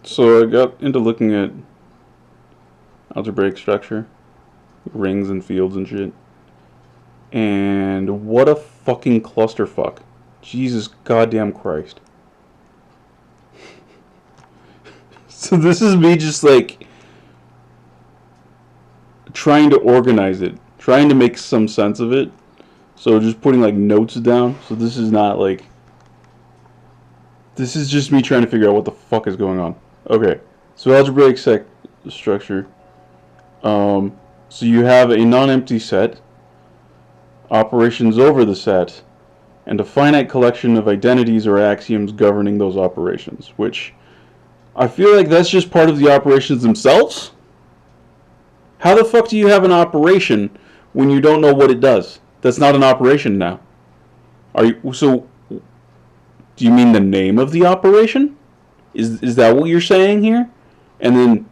So I got into looking at algebraic structure, rings and fields and shit. And what a fucking clusterfuck. Jesus goddamn Christ. So this is me just like trying to organize it, trying to make some sense of it. So just putting like notes down. So this is not like, this is just me trying to figure out what the fuck is going on. Okay, so algebraic structure. So you have a non-empty set, operations over the set, and a finite collection of identities or axioms governing those operations, which I feel like that's just part of the operations themselves. How the fuck do you have an operation when you don't know what it does? That's not an operation now. So do you mean the name of the operation? Is that what you're saying here? And then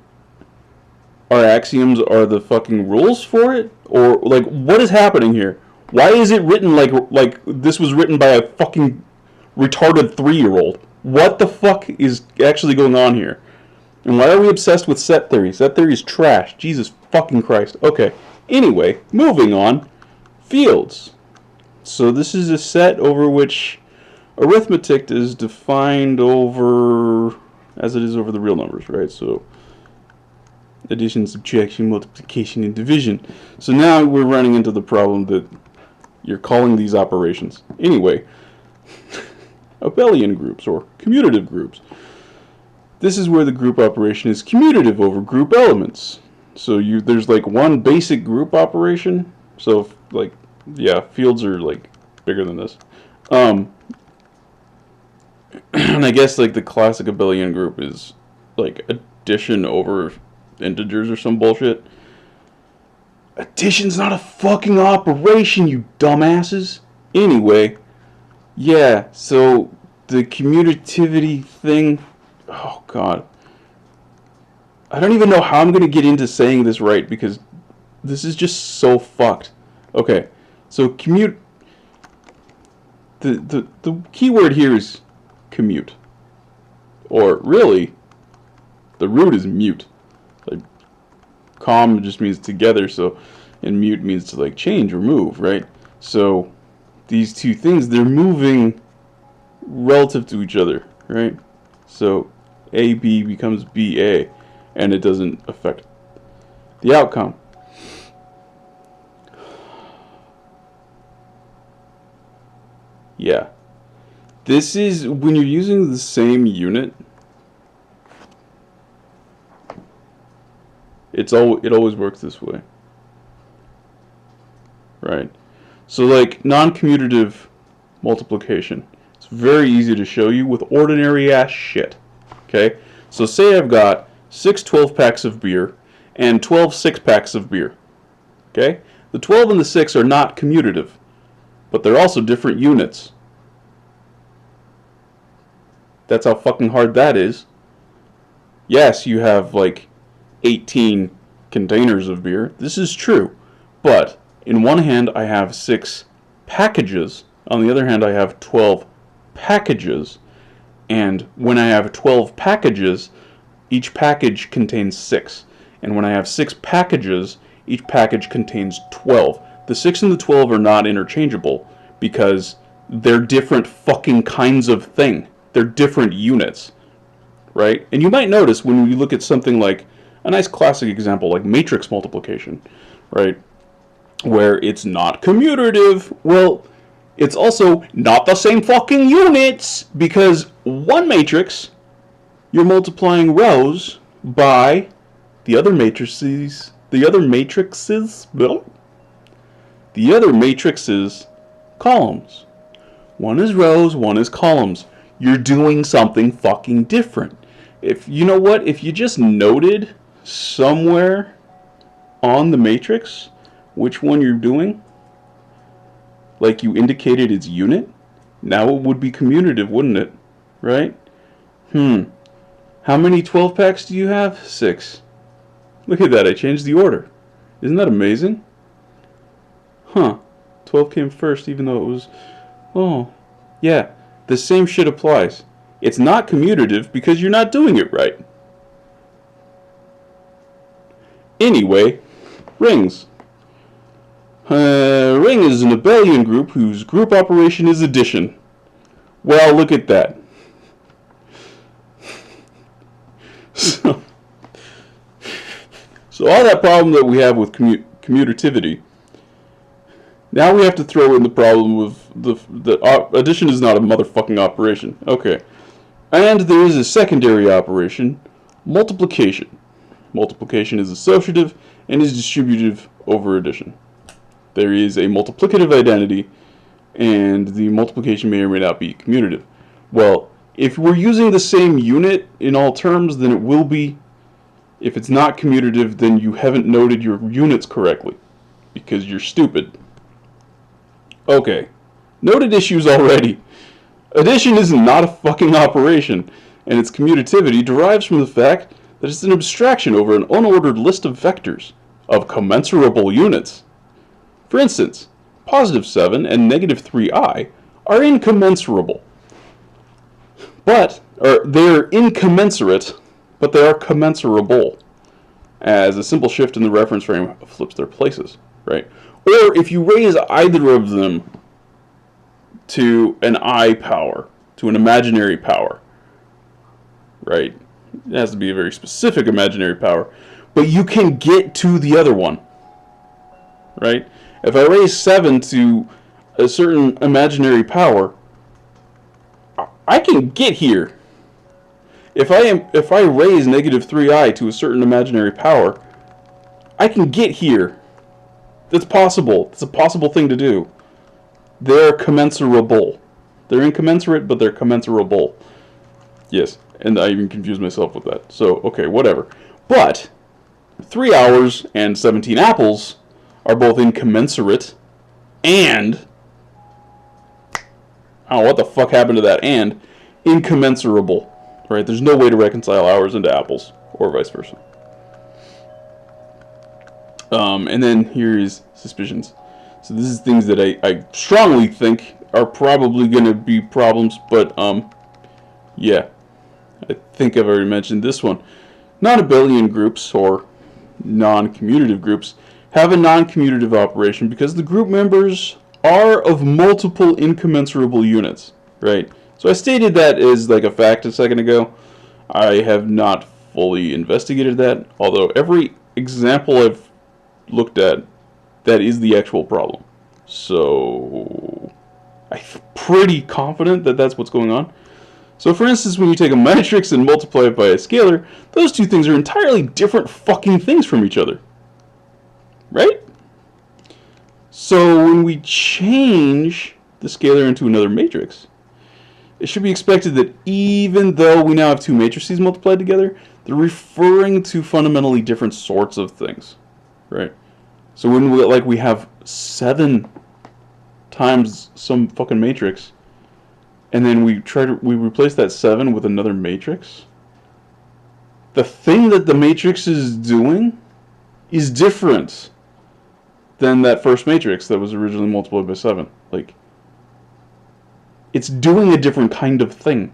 our axioms are the fucking rules for it? Or like what is happening here? Why is it written like this was written by a fucking retarded 3-year-old? What the fuck is actually going on here? And why are we obsessed with set theory? Set theory is trash. Jesus fucking Christ. Okay. Anyway, moving on. Fields. So this is a set over which arithmetic is defined over as it is over the real numbers, right? So addition, subtraction, multiplication, and division. So now we're running into the problem that you're calling these operations. Anyway, abelian groups or commutative groups. This is where the group operation is commutative over group elements. So there's like one basic group operation. So like, yeah, fields are like bigger than this. And I guess like the classic abelian group is like addition over integers or some bullshit. Addition's not a fucking operation, you dumbasses. Anyway, yeah, so the commutativity thing, oh god. I don't even know how I'm going to get into saying this right because this is just so fucked. Okay, so the key word here is commute. Or really, the root is mute. Like, com just means together, so, and mute means to like change or move, right? So these two things, they're moving relative to each other, right? So AB becomes BA, and it doesn't affect the outcome. Yeah. This is when you're using the same unit, it always works this way. Right? So like non-commutative multiplication. It's very easy to show you with ordinary ass shit. Okay? So say I've got 6 12-packs of beer and 12 6-packs of beer. Okay? The 12 and the 6 are not commutative, but they're also different units. That's how fucking hard that is. Yes, you have like 18 containers of beer. This is true. But in one hand I have 6 packages. On the other hand I have 12 packages. And when I have 12 packages, each package contains 6. And when I have 6 packages, each package contains 12. The 6 and the 12 are not interchangeable because they're different fucking kinds of thing. They're different units, right? And you might notice when you look at something like a nice classic example like matrix multiplication, right? Where it's not commutative. Well, it's also not the same fucking units because one matrix, you're multiplying rows by the other matrices, columns. One is rows, one is columns. You're doing something fucking different. If you know what, if you just noted somewhere on the matrix which one you're doing, like you indicated its unit, now it would be commutative, wouldn't it? Right? How many 12 packs do you have? 6. Look at that, I changed the order. Isn't that amazing? Huh. 12 came first even though it was... Oh. Yeah. The same shit applies. It's not commutative because you're not doing it right. Anyway, rings. Ring is an abelian group whose group operation is addition. Well, look at that. So all that problem that we have with commutativity, now we have to throw in the problem of the addition is not a motherfucking operation. Okay. And there is a secondary operation, multiplication. Multiplication is associative and is distributive over addition. There is a multiplicative identity, and the multiplication may or may not be commutative. Well, if we're using the same unit in all terms, then it will be. If it's not commutative, then you haven't noted your units correctly, because you're stupid. Okay, noted issues already. Addition is not a fucking operation, and its commutativity derives from the fact that it's an abstraction over an unordered list of vectors, of commensurable units. For instance, positive 7 and negative 3i are incommensurable. They're incommensurate, but they are commensurable, as a simple shift in the reference frame flips their places, right? Or if you raise either of them to an I power, to an imaginary power, right? It has to be a very specific imaginary power, but you can get to the other one, right? If I raise 7 to a certain imaginary power, I can get here. If I raise negative 3i to a certain imaginary power, I can get here. That's possible. It's a possible thing to do. They're commensurable. They're incommensurate, but they're commensurable. Yes, and I even confused myself with that. So, okay, whatever. But 3 hours and 17 apples are both incommensurate and, oh, what the fuck happened to that and? Incommensurable. Right? There's no way to reconcile hours into apples, or vice versa. And then here is suspicions. So this is things that I strongly think are probably going to be problems, but yeah. I think I've already mentioned this one. Non-abelian groups, or non-commutative groups, have a non-commutative operation because the group members are of multiple incommensurable units, right? So I stated that as like a fact a second ago. I have not fully investigated that, although every example I've looked at, that is the actual problem. So I'm pretty confident that that's what's going on. So for instance, when you take a matrix and multiply it by a scalar, those two things are entirely different fucking things from each other. Right? So when we change the scalar into another matrix, it should be expected that even though we now have two matrices multiplied together, they're referring to fundamentally different sorts of things. Right? So when we have 7 times some fucking matrix, and then we replace that 7 with another matrix, the thing that the matrix is doing is different than that first matrix that was originally multiplied by 7. Like, it's doing a different kind of thing.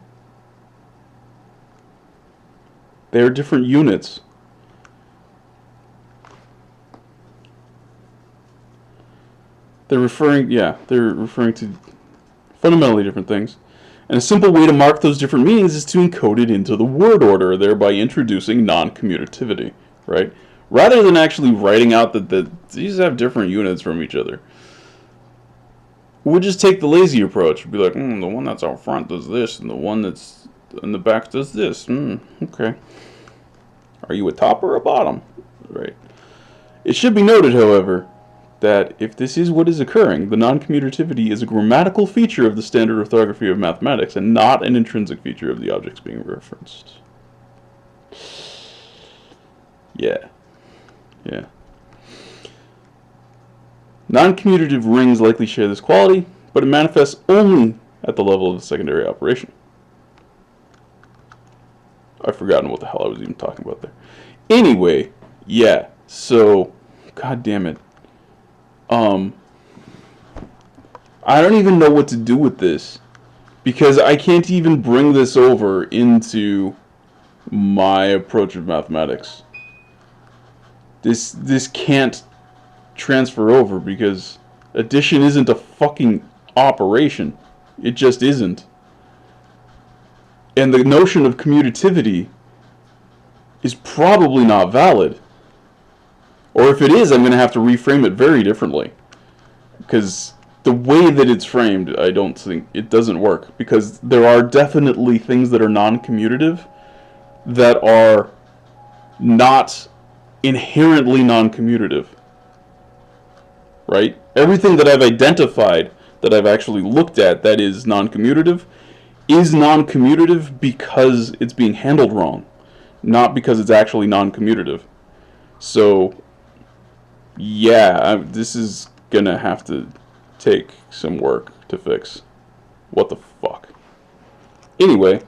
They're different units. They're referring to fundamentally different things. And a simple way to mark those different meanings is to encode it into the word order, thereby introducing non-commutativity, right? Rather than actually writing out that these have different units from each other. We'll just take the lazy approach. We'll be like, the one that's out front does this, and the one that's in the back does this. Okay. Are you a top or a bottom? Right. It should be noted, however, that if this is what is occurring, the non-commutativity is a grammatical feature of the standard orthography of mathematics and not an intrinsic feature of the objects being referenced. Yeah. Non-commutative rings likely share this quality, but it manifests only at the level of the secondary operation. I've forgotten what the hell I was even talking about there. Anyway, yeah, so, god damn it. I don't even know what to do with this, because I can't even bring this over into my approach of mathematics. This can't transfer over because addition isn't a fucking operation. It just isn't. And the notion of commutativity is probably not valid. Or if it is, I'm going to have to reframe it very differently. Because the way that it's framed, I don't think it doesn't work. Because there are definitely things that are non-commutative that are not inherently non-commutative. Right? Everything that I've identified, that I've actually looked at that is non-commutative, is non-commutative because it's being handled wrong, not because it's actually non-commutative. So, yeah, this is gonna have to take some work to fix. What the fuck? Anyway.